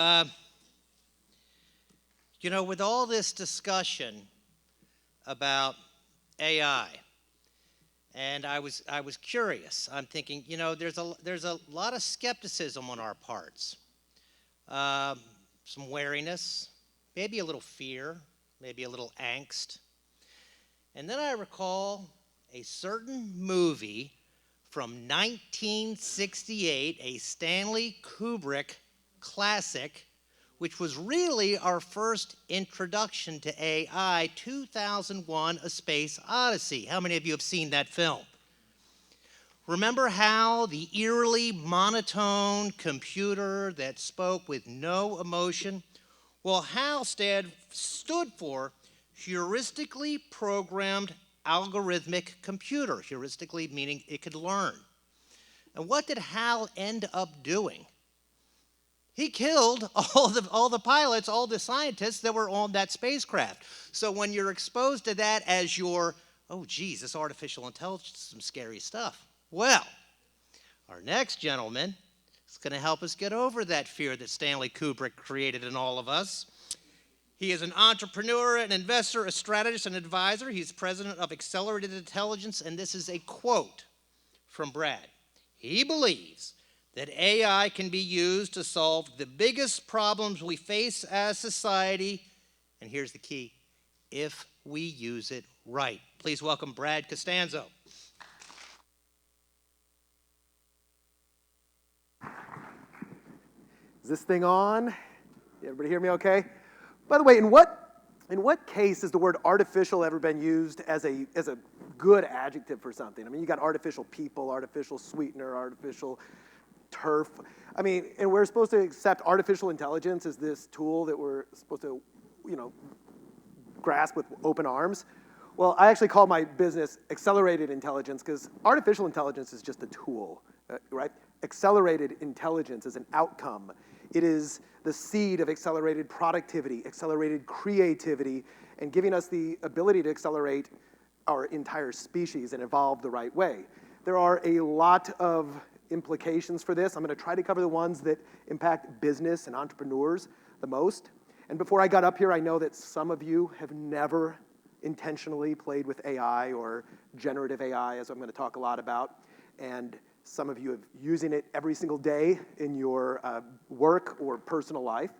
Uh, with all this discussion about AI, and I was curious. I'm thinking, there's a lot of skepticism on our parts, um, some wariness, maybe a little fear, maybe a little angst. And then I recall a certain movie from 1968, a Stanley Kubrick classic, which was really our first introduction to AI, 2001: A Space Odyssey. How many of you have seen that film? Remember how the eerily monotone computer that spoke with no emotion? Well, HAL stood for heuristically programmed algorithmic computer, heuristically meaning it could learn. And what did HAL end up doing? He killed all the pilots, all the scientists that were on that spacecraft. So when you're exposed to that as your, oh geez, this artificial intelligence is some scary stuff. Well, our next gentleman is going to help us get over that fear that Stanley Kubrick created in all of us. He is an entrepreneur, an investor, a strategist, an advisor. He's president of Accelerated Intelligence, and this is a quote from Brad. He believes that AI can be used to solve the biggest problems we face as society, and here's the key, if we use it right. Please welcome Brad Costanzo. Is this thing on? Everybody hear me okay? By the way, in what case has the word artificial ever been used as a good adjective for something? I mean, you got artificial people, artificial sweetener, artificial turf. I mean, and we're supposed to accept artificial intelligence as this tool that we're supposed to, grasp with open arms. Well, I actually call my business accelerated intelligence because artificial intelligence is just a tool, right? Accelerated intelligence is an outcome. It is the seed of accelerated productivity, accelerated creativity, and giving us the ability to accelerate our entire species and evolve the right way. There are a lot of implications for this. I'm going to try to cover the ones that impact business and entrepreneurs the most. And before I got up here, I know that some of you have never intentionally played with AI or generative AI, as I'm going to talk a lot about. And some of you are using it every single day in your work or personal life.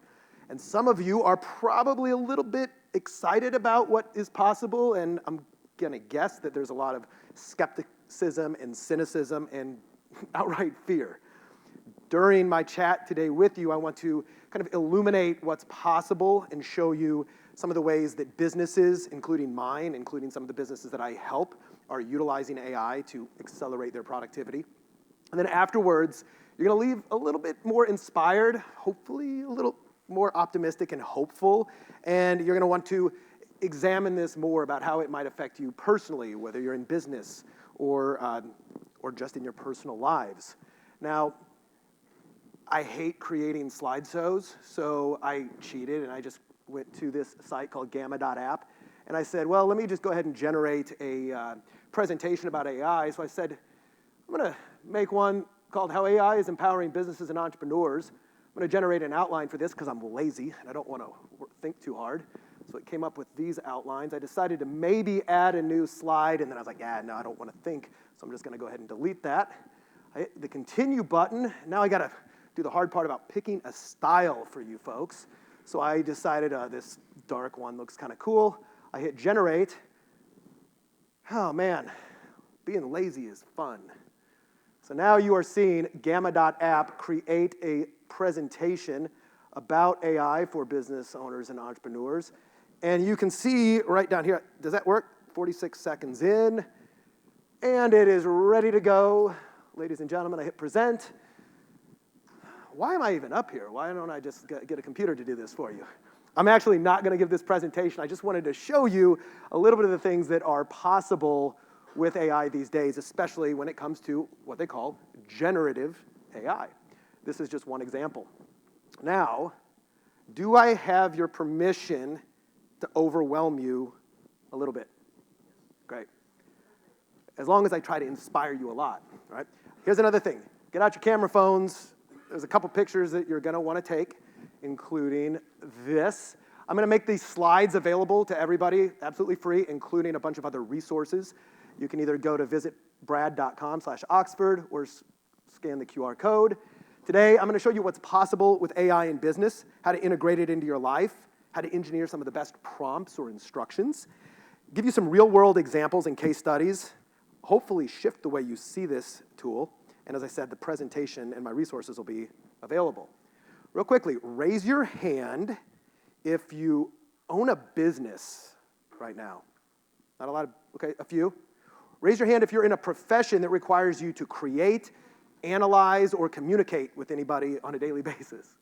And some of you are probably a little bit excited about what is possible. And I'm going to guess that there's a lot of skepticism and cynicism and outright fear. During my chat today with you, I want to kind of illuminate what's possible and show you some of the ways that businesses, including mine, including some of the businesses that I help, are utilizing AI to accelerate their productivity. And then afterwards, you're going to leave a little bit more inspired, hopefully a little more optimistic and hopeful, and you're going to want to examine this more about how it might affect you personally, whether you're in business or just in your personal lives. Now, I hate creating slideshows, so I cheated and I just went to this site called gamma.app, and I said, well, let me just go ahead and generate a presentation about AI. So I said, I'm going to make one called How AI is Empowering Businesses and Entrepreneurs. I'm going to generate an outline for this because I'm lazy and I don't want to think too hard. So it came up with these outlines. I decided to maybe add a new slide, and then I was like, no, I don't want to think, so I'm just going to go ahead and delete that. I hit the continue button. Now I got to do the hard part about picking a style for you folks. So I decided this dark one looks kind of cool. I hit generate. Oh man, being lazy is fun. So now you are seeing gamma.app create a presentation about AI for business owners and entrepreneurs. And you can see right down here, does that work? 46 seconds in, and it is ready to go. Ladies and gentlemen, I hit present. Why am I even up here? Why don't I just get a computer to do this for you? I'm actually not going to give this presentation. I just wanted to show you a little bit of the things that are possible with AI these days, especially when it comes to what they call generative AI. This is just one example. Now, do I have your permission to overwhelm you a little bit? Great. As long as I try to inspire you a lot, right? Here's another thing. Get out your camera phones. There's a couple pictures that you're going to want to take. including this. I'm going to make these slides available to everybody, absolutely free, including a bunch of other resources. You can either go to visitbrad.com/Oxford or scan the QR code. Today, I'm going to show you what's possible with AI in business, how to integrate it into your life, how to engineer some of the best prompts or instructions, give you some real-world examples and case studies, hopefully shift the way you see this tool, and as I said, the presentation and my resources will be available. Real quickly, raise your hand if you own a business right now. Not a lot of, okay, a few. Raise your hand if you're in a profession that requires you to create, analyze, or communicate with anybody on a daily basis.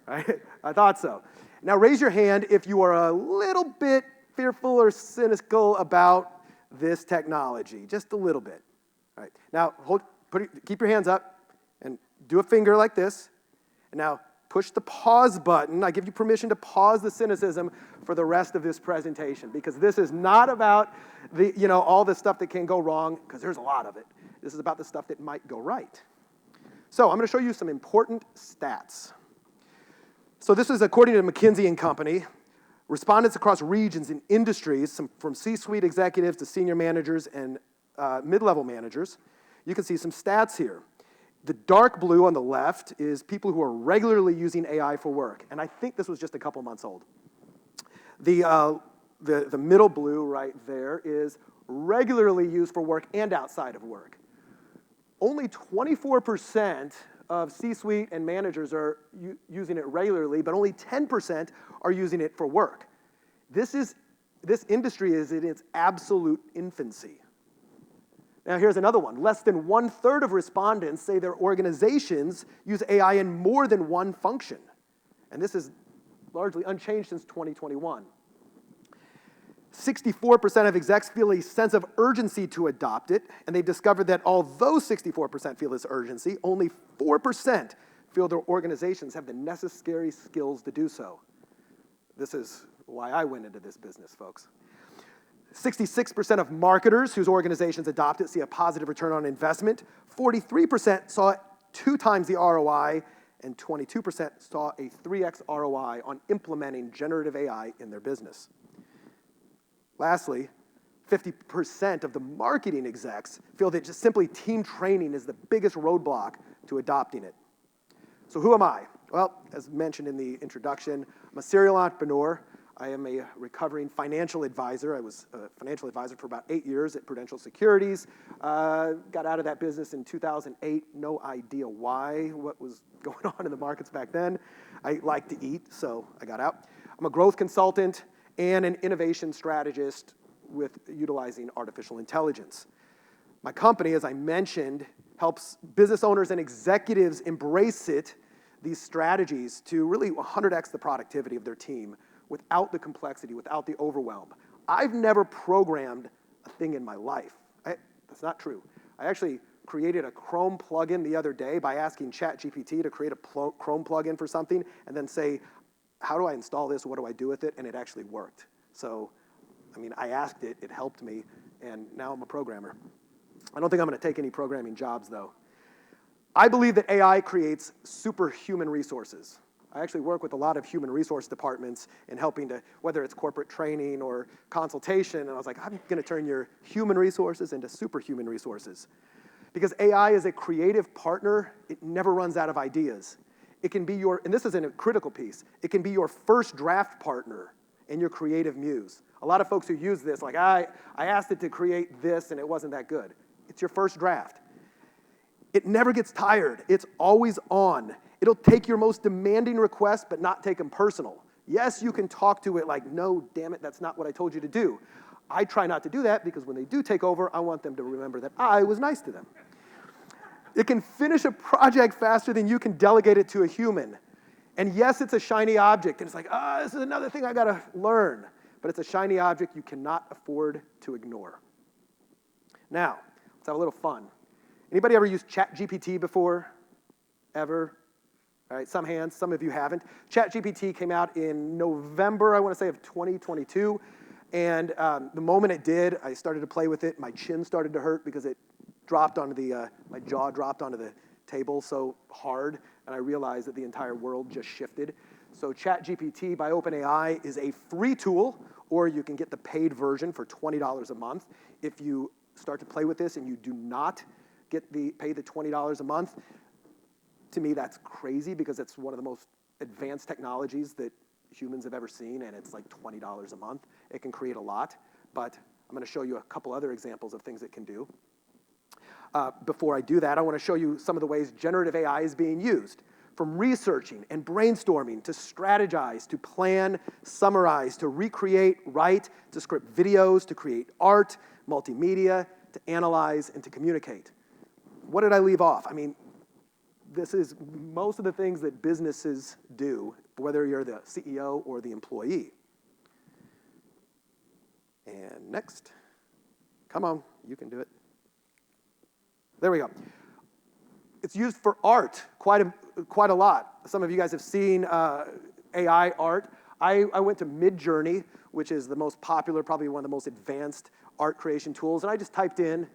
Right? I thought so. Now raise your hand if you are a little bit fearful or cynical about this technology, just a little bit. All right. Now keep your hands up and do a finger like this. And now push the pause button. I give you permission to pause the cynicism for the rest of this presentation, because this is not about all the stuff that can go wrong, because there's a lot of it. This is about the stuff that might go right. So I'm going to show you some important stats. So this is according to McKinsey & Company. Respondents across regions and industries, from C-suite executives to senior managers and mid-level managers. You can see some stats here. The dark blue on the left is people who are regularly using AI for work, and I think this was just a couple months old. The middle blue right there is regularly used for work and outside of work. Only 24% of C-suite and managers are using it regularly, but only 10% are using it for work. This industry is in its absolute infancy. Now here's another one. Less than 1/3 of respondents say their organizations use AI in more than one function. And this is largely unchanged since 2021. 64% of execs feel a sense of urgency to adopt it, and they've discovered that although 64% feel this urgency, only 4% feel their organizations have the necessary skills to do so. This is why I went into this business, folks. 66% of marketers whose organizations adopt it see a positive return on investment. 43% saw 2 times the ROI, and 22% saw a 3x ROI on implementing generative AI in their business. Lastly, 50% of the marketing execs feel that just simply team training is the biggest roadblock to adopting it. So who am I? Well, as mentioned in the introduction, I'm a serial entrepreneur. I am a recovering financial advisor. I was a financial advisor for about 8 years at Prudential Securities. Got out of that business in 2008. No idea why, what was going on in the markets back then. I like to eat, so I got out. I'm a growth consultant and an innovation strategist with utilizing artificial intelligence. My company, as I mentioned, helps business owners and executives embrace these strategies to really 100x the productivity of their team without the complexity, without the overwhelm. I've never programmed a thing in my life. That's not true. I actually created a Chrome plugin the other day by asking ChatGPT to create a Chrome plugin for something and then say, how do I install this? What do I do with it? And it actually worked. So, I asked it, it helped me, and now I'm a programmer. I don't think I'm going to take any programming jobs, though. I believe that AI creates superhuman resources. I actually work with a lot of human resource departments in helping to, whether it's corporate training or consultation, and I was like, I'm going to turn your human resources into superhuman resources. Because AI is a creative partner, it never runs out of ideas. It can be and this is a critical piece, it can be your first draft partner and your creative muse. A lot of folks who use this, like, I asked it to create this and it wasn't that good. It's your first draft. It never gets tired. It's always on. It'll take your most demanding requests, but not take them personal. Yes, you can talk to it like, no, damn it, that's not what I told you to do. I try not to do that because when they do take over, I want them to remember that I was nice to them. It can finish a project faster than you can delegate it to a human. And yes, it's a shiny object, and it's like, this is another thing I gotta learn. But it's a shiny object you cannot afford to ignore. Now, let's have a little fun. Anybody ever used ChatGPT before? Ever? All right, some hands, some of you haven't. ChatGPT came out in November, I want to say, of 2022. And the moment it did, I started to play with it. My chin started to hurt because it dropped onto my jaw dropped onto the table so hard, and I realized that the entire world just shifted. So ChatGPT by OpenAI is a free tool, or you can get the paid version for $20 a month. If you start to play with this and you do not pay the $20 a month, to me that's crazy because it's one of the most advanced technologies that humans have ever seen, and it's like $20 a month. It can create a lot, but I'm going to show you a couple other examples of things it can do. Before I do that, I want to show you some of the ways generative AI is being used. From researching and brainstorming to strategize, to plan, summarize, to recreate, write, to script videos, to create art, multimedia, to analyze, and to communicate. What did I leave off? I mean, this is most of the things that businesses do, whether you're the CEO or the employee. And next. Come on, you can do it. There we go. It's used for art quite a lot. Some of you guys have seen AI art. I went to Midjourney, which is the most popular, probably one of the most advanced art creation tools, and I just typed in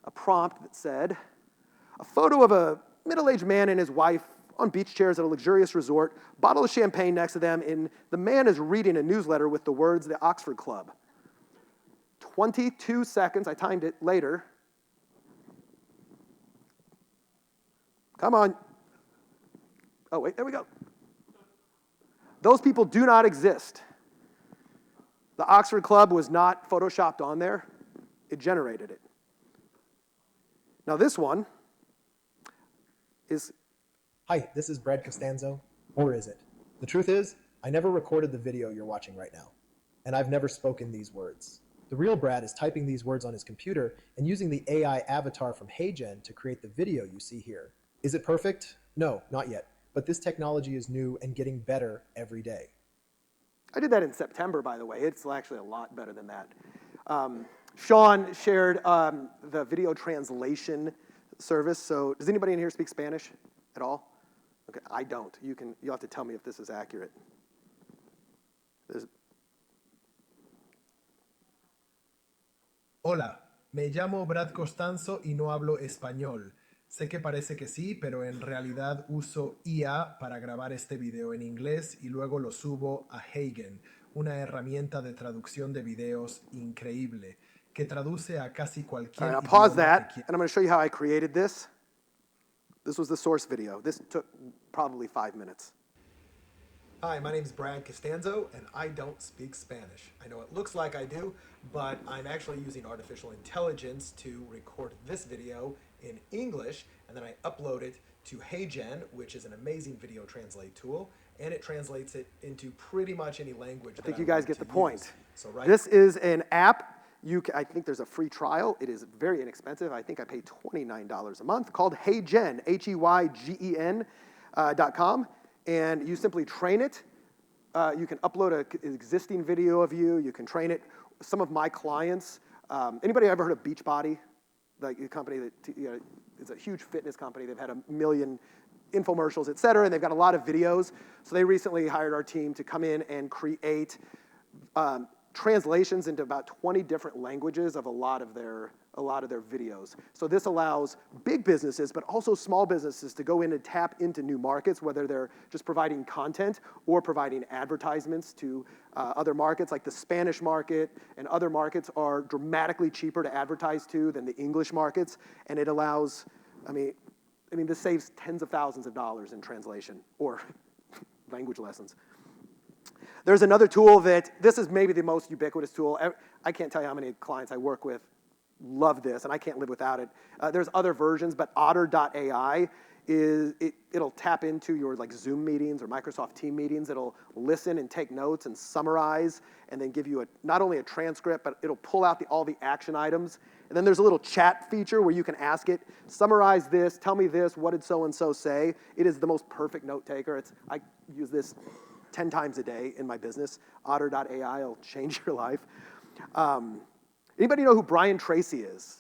a prompt that said, a photo of a middle-aged man and his wife on beach chairs at a luxurious resort, bottle of champagne next to them, and the man is reading a newsletter with the words, the Oxford Club. 22 seconds, I timed it later. Come on. Oh, wait, there we go. Those people do not exist. The Oxford Club was not photoshopped on there. It generated it. Now this one is... Hi, this is Brad Costanzo, or is it? The truth is, I never recorded the video you're watching right now, and I've never spoken these words. The real Brad is typing these words on his computer and using the AI avatar from HeyGen to create the video you see here. Is it perfect? No, not yet. But this technology is new and getting better every day. I did that in September, by the way. It's actually a lot better than that. Sean shared the video translation service. So does anybody in here speak Spanish at all? Okay, I don't. You'll have to tell me if this is accurate. Hola, me llamo Brad Costanzo y no hablo español. Sé que parece que sí, pero en realidad uso IA para grabar este video en inglés y luego lo subo a HeyGen, una herramienta de traducción de videos increíble que traduce a casi cualquier All right, I'll idioma pause que that, quiera. and I'm going to show you how I created this. This was the source video. This took probably 5 minutes. Hi, my name is Brad Costanzo, and I don't speak Spanish. I know it looks like I do, but I'm actually using artificial intelligence to record this video in English, and then I upload it to HeyGen, which is an amazing video translate tool, and it translates it into pretty much any language. I think you guys get the point. So This is an app. I think there's a free trial. It is very inexpensive. I think I pay $29 a month, called HeyGen, HeyGen.com. And you simply train it. You can upload an existing video of you. You can train it. Some of my clients, anybody ever heard of Beachbody? Like a company that, it's a huge fitness company. They've had 1 million infomercials, et cetera, and they've got a lot of videos. So they recently hired our team to come in and create translations into about 20 different languages of a lot of their videos. So this allows big businesses, but also small businesses, to go in and tap into new markets, whether they're just providing content or providing advertisements to other markets, like the Spanish market and other markets are dramatically cheaper to advertise to than the English markets, and it allows, I mean, this saves tens of thousands of dollars in translation or language lessons. There's another tool this is maybe the most ubiquitous tool. I can't tell you how many clients I work with love this, and I can't live without it. There's other versions, but Otter.ai it'll tap into your like Zoom meetings or Microsoft Team meetings. It'll listen and take notes and summarize, and then give you not only a transcript, but it'll pull out all the action items. And then there's a little chat feature where you can ask it, summarize this, tell me this, what did so-and-so say? It is the most perfect note taker. I use this 10 times a day in my business. Otter.ai will change your life. Anybody know who Brian Tracy is?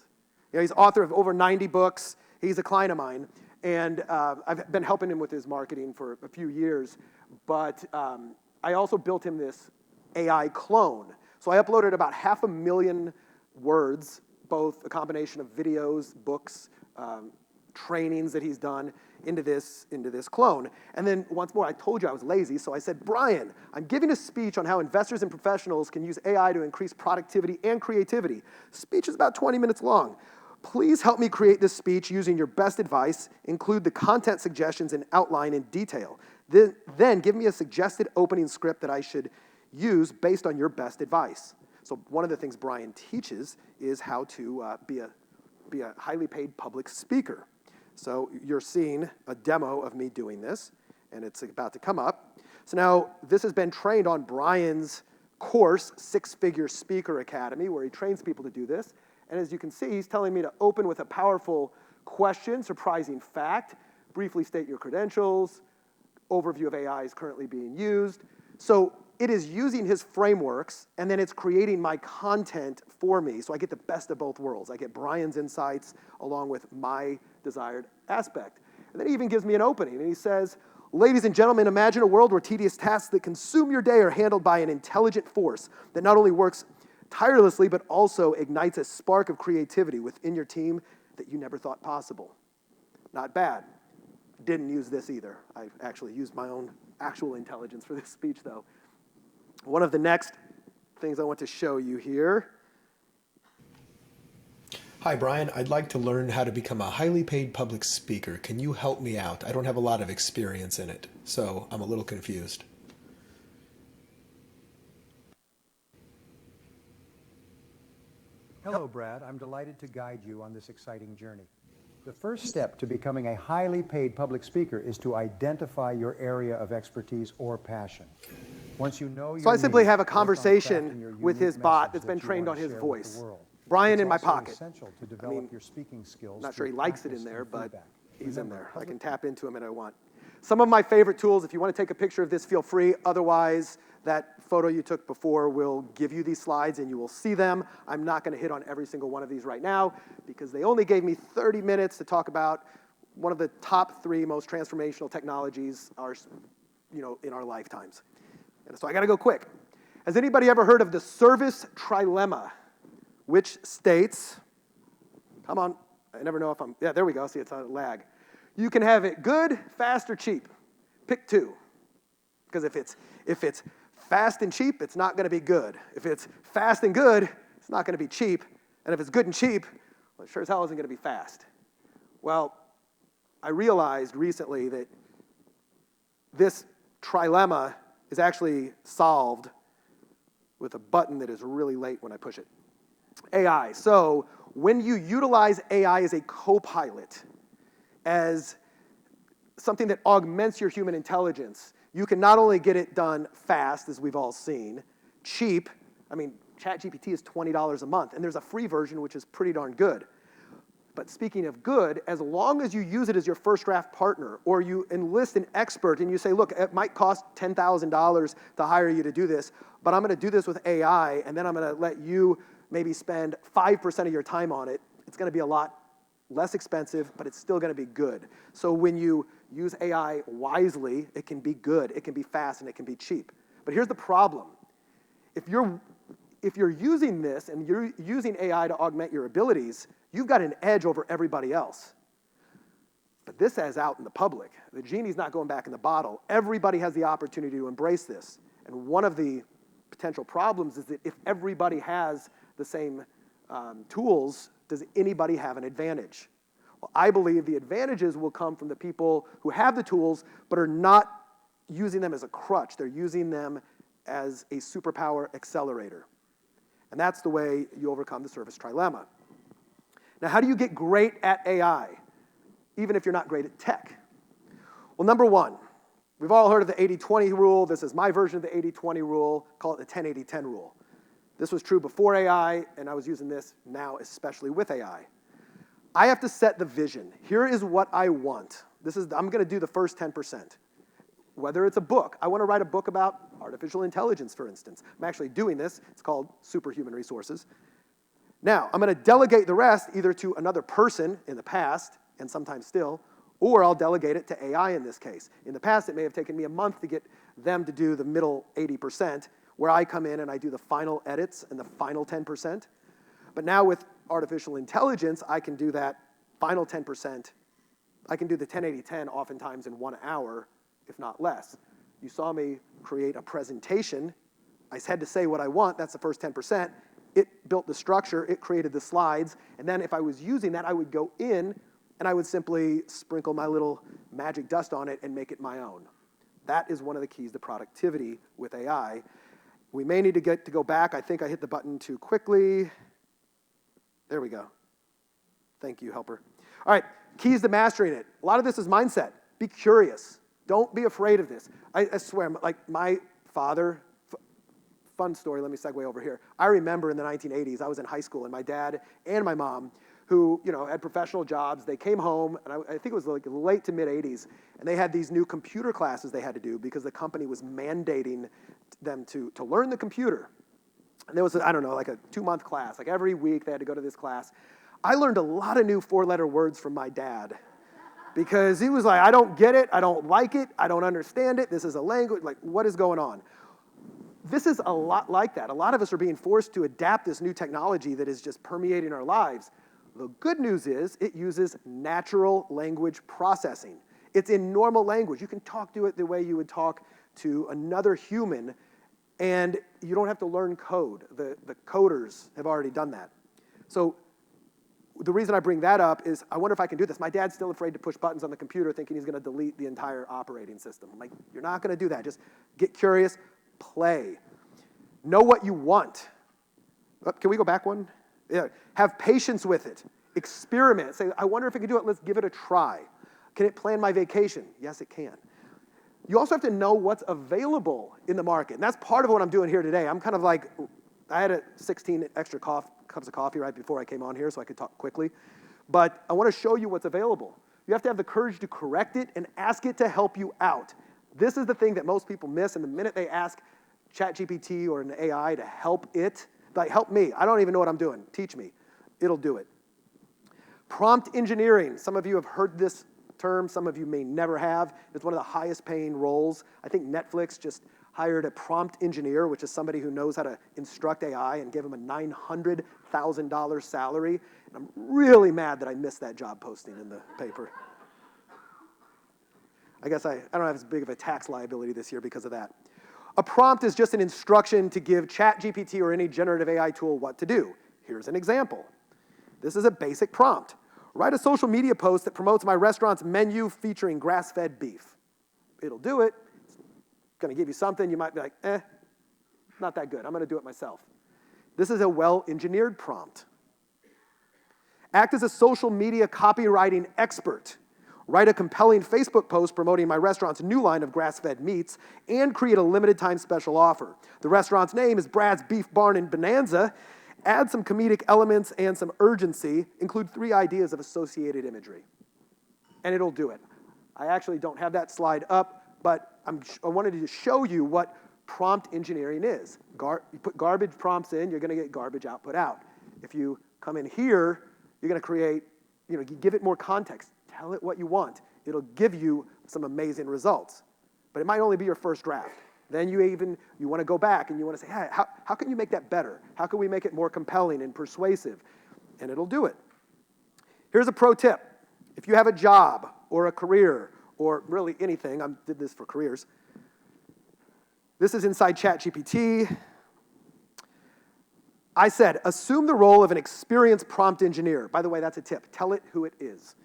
He's author of over 90 books. He's a client of mine. And I've been helping him with his marketing for a few years. But I also built him this AI clone. So I uploaded about 500,000 words, both a combination of videos, books, trainings that he's done, into this clone. And then once more, I told you I was lazy, so I said, Brian, I'm giving a speech on how investors and professionals can use AI to increase productivity and creativity. The speech is about 20 minutes long. Please help me create this speech using your best advice, include the content suggestions and outline in detail. Then give me a suggested opening script that I should use based on your best advice. So one of the things Brian teaches is how to be a highly paid public speaker. So you're seeing a demo of me doing this, and it's about to come up. So now this has been trained on Brian's course, Six-Figure Speaker Academy, where he trains people to do this. And as you can see, he's telling me to open with a powerful question, surprising fact, briefly state your credentials, overview of AI is currently being used. So it is using his frameworks, and then it's creating my content for me, so I get the best of both worlds. I get Brian's insights along with my desired aspect. And then he even gives me an opening, and he says, ladies and gentlemen, imagine a world where tedious tasks that consume your day are handled by an intelligent force that not only works tirelessly, but also ignites a spark of creativity within your team that you never thought possible. Not bad. Didn't use this either. I actually used my own actual intelligence for this speech, though. One of the next things I want to show you here. Hi, Brian. I'd like to learn how to become a highly paid public speaker. Can you help me out? I don't have a lot of experience in it, so I'm a little confused. Hello, Brad. I'm delighted to guide you on this exciting journey. The first step to becoming a highly paid public speaker is to identify your area of expertise or passion. Once you know So I simply have a conversation with his bot that's been trained on his voice. Brian in my pocket. Essential to develop your speaking skills. Not sure he likes it in there, but he's in there. I can tap into him and I want. Some of my favorite tools, if you want to take a picture of this, feel free. Otherwise, that photo you took before will give you these slides and you will see them. I'm not going to hit on every single one of these right now because they only gave me 30 minutes to talk about one of the top 3 most transformational technologies in our lifetimes. And so I got to go quick. Has anybody ever heard of the service trilemma, which states, come on, I never know if I'm, yeah, there we go, see it's on a lag. You can have it good, fast, or cheap. Pick 2. Because if it's fast and cheap, it's not going to be good. If it's fast and good, it's not going to be cheap. And if it's good and cheap, well, it sure as hell isn't going to be fast. Well, I realized recently that this trilemma is actually solved with a button that is really late when I push it. AI. So when you utilize AI as a co-pilot, as something that augments your human intelligence, you can not only get it done fast, as we've all seen, cheap. I mean, ChatGPT is $20 a month, and there's a free version which is pretty darn good. But speaking of good, as long as you use it as your first draft partner, or you enlist an expert and you say, look, it might cost $10,000 to hire you to do this, but I'm going to do this with AI, and then I'm going to let you maybe spend 5% of your time on it, it's going to be a lot less expensive, but it's still going to be good. So when you use AI wisely, it can be good, it can be fast, and it can be cheap. But here's the problem. If you're using this and you're using AI to augment your abilities, you've got an edge over everybody else. But this is out in the public. The genie's not going back in the bottle. Everybody has the opportunity to embrace this. And one of the potential problems is that if everybody has the same tools, does anybody have an advantage? Well, I believe the advantages will come from the people who have the tools but are not using them as a crutch. They're using them as a superpower accelerator. And that's the way you overcome the service trilemma. Now, how do you get great at AI, even if you're not great at tech? Well, number 1, we've all heard of the 80-20 rule. This is my version of the 80-20 rule. Call it the 10-80-10 rule. This was true before AI, and I was using this now, especially with AI. I have to set the vision. Here is what I want. I'm going to do the first 10%. Whether it's a book. I want to write a book about artificial intelligence, for instance. I'm actually doing this. It's called Superhuman Resources. Now, I'm going to delegate the rest either to another person in the past, and sometimes still, or I'll delegate it to AI in this case. In the past, it may have taken me a month to get them to do the middle 80%, where I come in and I do the final edits and the final 10%. But now with artificial intelligence, I can do that final 10% I can do the 10-80-10 oftentimes in 1 hour, if not less. You saw me create a presentation. I had to say what I want. That's the first 10%. It built the structure. It created the slides. And then if I was using that, I would go in and I would simply sprinkle my little magic dust on it and make it my own. That is one of the keys to productivity with AI. We may need to go back. I think I hit the button too quickly. There we go. Thank you, helper. All right, keys to mastering it. A lot of this is mindset. Be curious. Don't be afraid of this. I swear, like my father, fun story, let me segue over here. I remember in the 1980s, I was in high school, and my dad and my mom, who had professional jobs, they came home, and I think it was like late to mid-80s, and they had these new computer classes they had to do because the company was mandating them to learn the computer. And there was, I don't know, like a 2-month class. Like every week they had to go to this class. I learned a lot of new 4-letter words from my dad because he was like, I don't get it, I don't like it, I don't understand it, this is a language, like what is going on? This is a lot like that. A lot of us are being forced to adapt this new technology that is just permeating our lives. The good news is it uses natural language processing. It's in normal language. You can talk to it the way you would talk to another human, and you don't have to learn code. The coders have already done that. So the reason I bring that up is I wonder if I can do this. My dad's still afraid to push buttons on the computer thinking he's going to delete the entire operating system. I'm like, you're not going to do that. Just get curious, play. Know what you want. Can we go back one? Yeah. Have patience with it. Experiment. Say, I wonder if it can do it. Let's give it a try. Can it plan my vacation? Yes, it can. You also have to know what's available in the market. And that's part of what I'm doing here today. I'm kind of like, I had 16 extra cups of coffee right before I came on here so I could talk quickly. But I want to show you what's available. You have to have the courage to correct it and ask it to help you out. This is the thing that most people miss. And the minute they ask ChatGPT or an AI to help it, like, help me. I don't even know what I'm doing. Teach me. It'll do it. Prompt engineering. Some of you have heard this term. Some of you may never have. It's one of the highest paying roles. I think Netflix just hired a prompt engineer, which is somebody who knows how to instruct AI, and give him a $900,000 salary. And I'm really mad that I missed that job posting in the paper. I guess I don't have as big of a tax liability this year because of that. A prompt is just an instruction to give ChatGPT or any generative AI tool what to do. Here's an example. This is a basic prompt. Write a social media post that promotes my restaurant's menu featuring grass-fed beef. It'll do it. It's going to give you something. You might be like, not that good. I'm going to do it myself. This is a well-engineered prompt. Act as a social media copywriting expert. Write a compelling Facebook post promoting my restaurant's new line of grass-fed meats and create a limited-time special offer. The restaurant's name is Brad's Beef Barn in Bonanza. Add some comedic elements and some urgency. Include 3 ideas of associated imagery. And it'll do it. I actually don't have that slide up, but I wanted to show you what prompt engineering is. You put garbage prompts in, you're going to get garbage output out. If you come in here, you're going to create, give it more context. Tell it what you want. It'll give you some amazing results. But it might only be your first draft. Then you want to go back and you want to say, hey, how can you make that better? How can we make it more compelling and persuasive? And it'll do it. Here's a pro tip. If you have a job or a career or really anything, I did this for careers. This is inside ChatGPT. I said, assume the role of an experienced prompt engineer. By the way, that's a tip. Tell it who it is.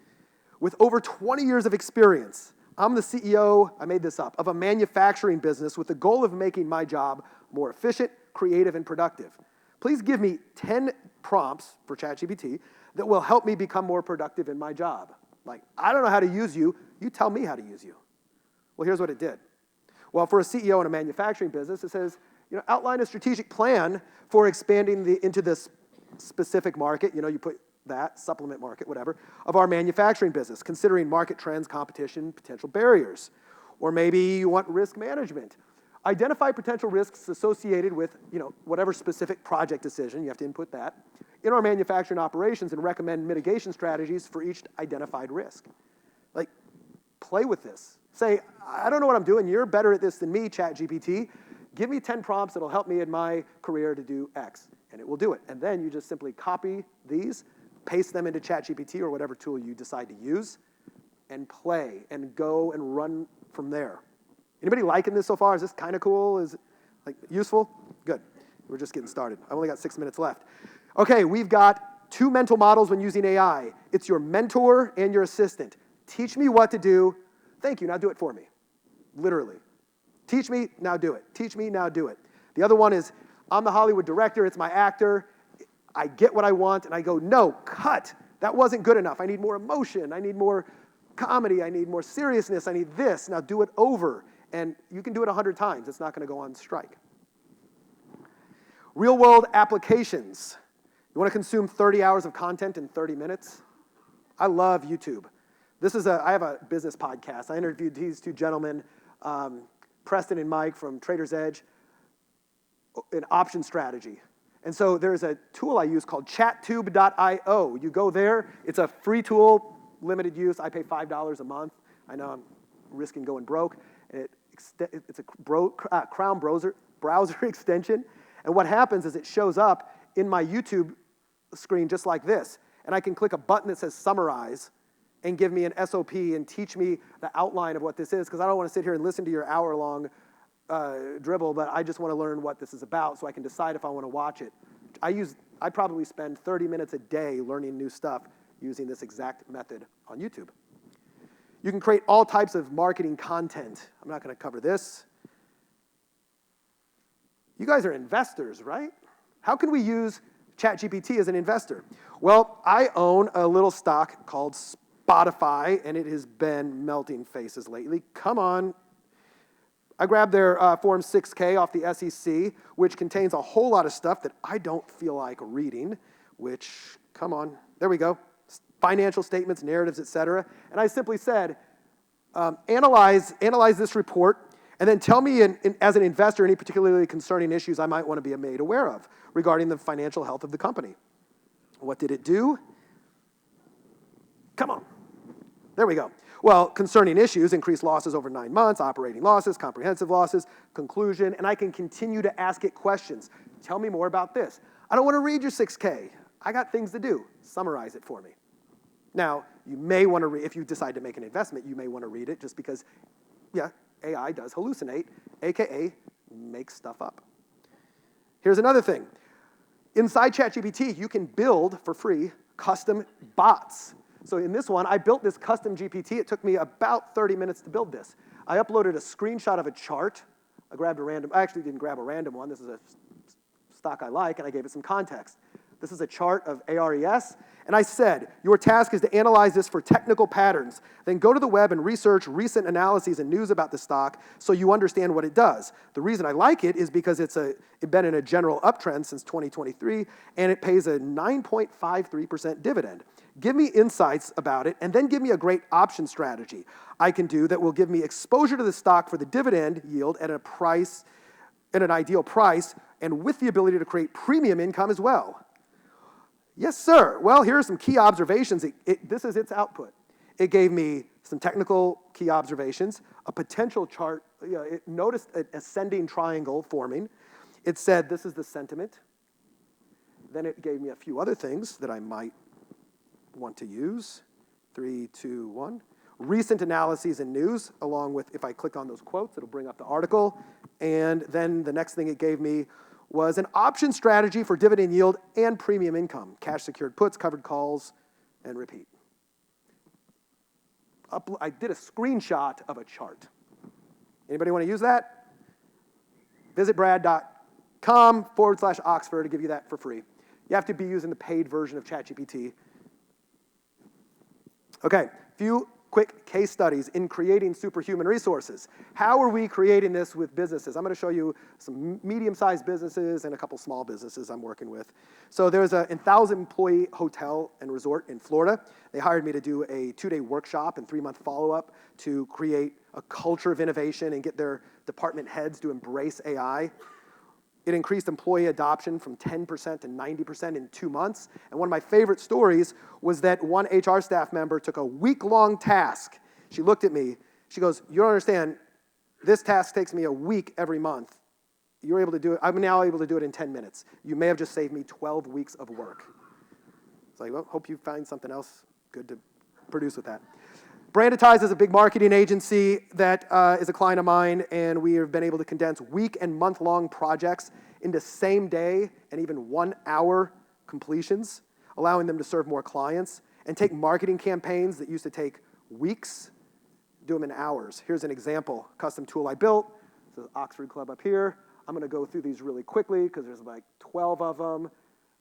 With over 20 years of experience, I'm the CEO, I made this up, of a manufacturing business with the goal of making my job more efficient, creative, and productive. Please give me 10 prompts for ChatGPT that will help me become more productive in my job. Like, I don't know how to use you. You tell me how to use you. Well, here's what it did. Well, for a CEO in a manufacturing business, it says, outline a strategic plan for expanding into this specific market. You put that, supplement market, whatever, of our manufacturing business, considering market trends, competition, potential barriers. Or maybe you want risk management. Identify potential risks associated with, whatever specific project decision, you have to input that, in our manufacturing operations and recommend mitigation strategies for each identified risk. Like, play with this. Say, I don't know what I'm doing. You're better at this than me, ChatGPT. Give me 10 prompts that'll help me in my career to do X, and it will do it. And then you just simply copy these, paste them into ChatGPT or whatever tool you decide to use, and play and go and run from there. Anybody liking this so far? Is this kind of cool? Is it like useful? Good. We're just getting started. I've only got 6 minutes left. Okay, we've got 2 mental models when using AI. It's your mentor and your assistant. Teach me what to do. Thank you, now do it for me. Literally. Teach me, now do it. Teach me, now do it. The other one is, I'm the Hollywood director, it's my actor. I get what I want, and I go, no, cut. That wasn't good enough. I need more emotion. I need more comedy. I need more seriousness. I need this. Now do it over. And you can do it 100 times. It's not going to go on strike. Real-world applications. You want to consume 30 hours of content in 30 minutes? I love YouTube. I have a business podcast. I interviewed these 2 gentlemen, Preston and Mike from Trader's Edge, in option strategy. And so there's a tool I use called chattube.io. You go there. It's a free tool, limited use. I pay $5 a month. I know I'm risking going broke. It's a Chrome browser extension. And what happens is it shows up in my YouTube screen just like this. And I can click a button that says summarize and give me an SOP and teach me the outline of what this is, because I don't want to sit here and listen to your hour-long dribble, but I just want to learn what this is about so I can decide if I want to watch it. I probably spend 30 minutes a day learning new stuff using this exact method on YouTube. You can create all types of marketing content. I'm not going to cover this. You guys are investors, right? How can we use ChatGPT as an investor? Well, I own a little stock called Spotify, and it has been melting faces lately. Come on. I grabbed their Form 6K off the SEC, which contains a whole lot of stuff that I don't feel like reading, which, come on, there we go. Financial statements, narratives, etc. And I simply said, analyze this report, and then tell me, as an investor, any particularly concerning issues I might want to be made aware of regarding the financial health of the company. What did it do? Come on. There we go. Well, concerning issues, increased losses over 9 months, operating losses, comprehensive losses, conclusion, and I can continue to ask it questions. Tell me more about this. I don't want to read your 6K. I got things to do. Summarize it for me. Now, you may want to read, if you decide to make an investment, you may want to read it just because, yeah, AI does hallucinate, AKA make stuff up. Here's another thing. Inside ChatGPT, you can build, for free, custom bots. So in this one, I built this custom GPT. It took me about 30 minutes to build this. I uploaded a screenshot of a chart. I actually didn't grab a random one. This is a stock I like, and I gave it some context. This is a chart of ARES, and I said, your task is to analyze this for technical patterns. Then go to the web and research recent analyses and news about the stock so you understand what it does. The reason I like it is because it's been in a general uptrend since 2023, and it pays a 9.53% dividend. Give me insights about it, and then give me a great option strategy I can do that will give me exposure to the stock for the dividend yield at an ideal price, and with the ability to create premium income as well. Yes, sir. Well, here are some key observations. This is its output. It gave me some technical key observations, a potential chart. It noticed an ascending triangle forming. It said, this is the sentiment. Then it gave me a few other things that I might want to use. 3, 2, 1. Recent analyses and news, along with, if I click on those quotes, it'll bring up the article. And then the next thing it gave me was an option strategy for dividend yield and premium income, cash secured puts, covered calls, and repeat. I did a screenshot of a chart. Anybody want to use that? Visit brad.com/Oxford to give you that for free. You have to be using the paid version of ChatGPT. Okay, few quick case studies in creating superhuman resources. How are we creating this with businesses? I'm going to show you some medium-sized businesses and a couple small businesses I'm working with. So there's a 1,000-employee hotel and resort in Florida. They hired me to do a 2-day workshop and 3-month follow-up to create a culture of innovation and get their department heads to embrace AI. It increased employee adoption from 10% to 90% in 2 months. And one of my favorite stories was that one HR staff member took a week-long task. She looked at me. She goes, you don't understand. This task takes me a week every month. You're able to do it. I'm now able to do it in 10 minutes. You may have just saved me 12 weeks of work. It's like, well, hope you find something else good to produce with that. Branditize is a big marketing agency that is a client of mine, and we have been able to condense week and month-long projects into same-day and even 1-hour completions, allowing them to serve more clients, and take marketing campaigns that used to take weeks, do them in hours. Here's an example, custom tool I built. This is Oxford Club up here. I'm going to go through these really quickly because there's like 12 of them,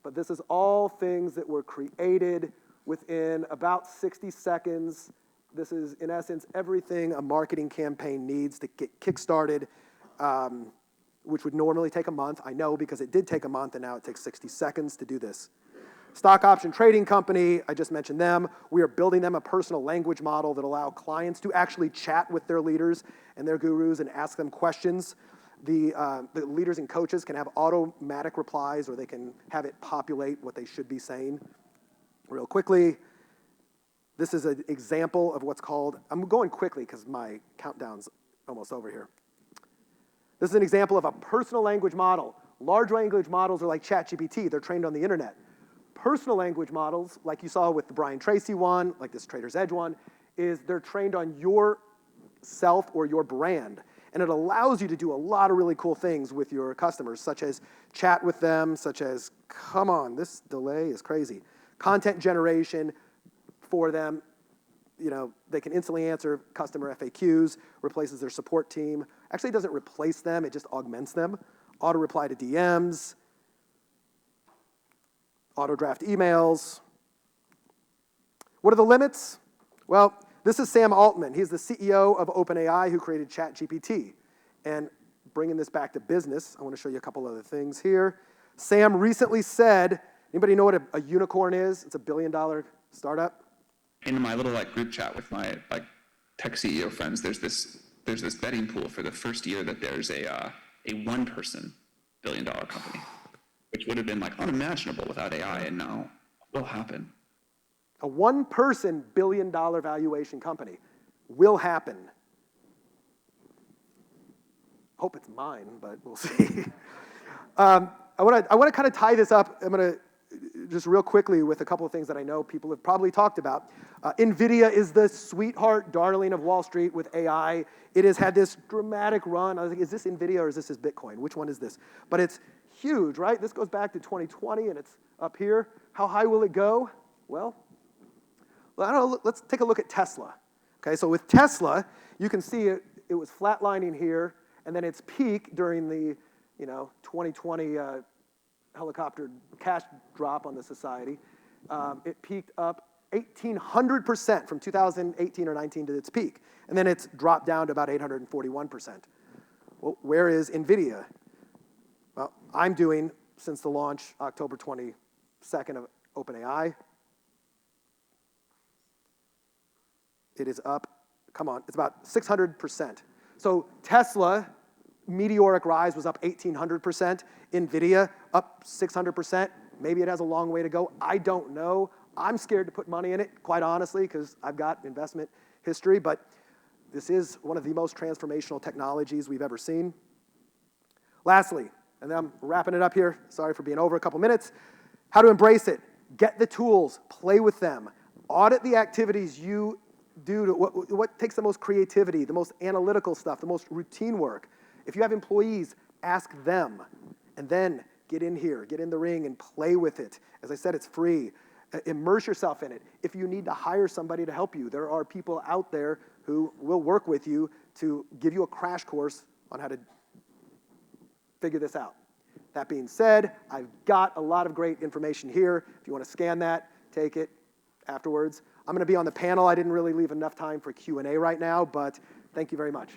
but this is all things that were created within about 60 seconds. This is, in essence, everything a marketing campaign needs to get kick-started, which would normally take a month. I know because it did take a month, and now it takes 60 seconds to do this. Stock option trading company, I just mentioned them. We are building them a personal language model that allow clients to actually chat with their leaders and their gurus and ask them questions. The leaders and coaches can have automatic replies, or they can have it populate what they should be saying. Real quickly, this is an example of what's called, I'm going quickly because my countdown's almost over here. This is an example of a personal language model. Large language models are like ChatGPT. They're trained on the internet. Personal language models, like you saw with the Brian Tracy one, like this Trader's Edge one, is they're trained on your self or your brand. And it allows you to do a lot of really cool things with your customers, such as chat with them, such as, come on, this delay is crazy. Content generation for them. You know, they can instantly answer customer FAQs, replaces their support team. Actually, it doesn't replace them, it just augments them. Auto reply to DMs, auto draft emails. What are the limits? Well, this is Sam Altman. He's the CEO of OpenAI who created ChatGPT. And bringing this back to business, I want to show you a couple other things here. Sam recently said, anybody know what a unicorn is? It's $1 billion startup. In my little group chat with my tech CEO friends, there's this betting pool for the first year that there's a one-person $1 billion company, which would have been unimaginable without AI, and now will happen. A one-person $1 billion valuation company will happen. Hope it's mine, but we'll see. I want to kind of tie this up. I'm going to just real quickly with a couple of things that I know people have probably talked about. NVIDIA is the sweetheart darling of Wall Street with AI. It has had this dramatic run. I was like, is this NVIDIA or is this Bitcoin? Which one is this? But it's huge, right? This goes back to 2020, and it's up here. How high will it go? Well, I don't know. Let's take a look at Tesla. Okay, so with Tesla, you can see it was flatlining here, and then its peak during the 2020 helicopter cash drop on the society. It peaked up 1,800% from 2018 or 19 to its peak, and then it's dropped down to about 841%. Well, where is NVIDIA? Well, I'm doing, since the launch, October 22nd of OpenAI, it is up, come on, it's about 600%. So Tesla, meteoric rise was up 1,800%. NVIDIA, up 600%. Maybe it has a long way to go. I don't know. I'm scared to put money in it, quite honestly, because I've got investment history, but this is one of the most transformational technologies we've ever seen. Lastly, and then I'm wrapping it up here. Sorry for being over a couple minutes. How to embrace it. Get the tools. Play with them. Audit the activities you do to what takes the most creativity, the most analytical stuff, the most routine work. If you have employees, ask them. And then get in here, get in the ring and play with it. As I said, it's free. Immerse yourself in it. If you need to hire somebody to help you, there are people out there who will work with you to give you a crash course on how to figure this out. That being said, I've got a lot of great information here. If you want to scan that, take it afterwards. I'm going to be on the panel. I didn't really leave enough time for Q&A right now, but thank you very much.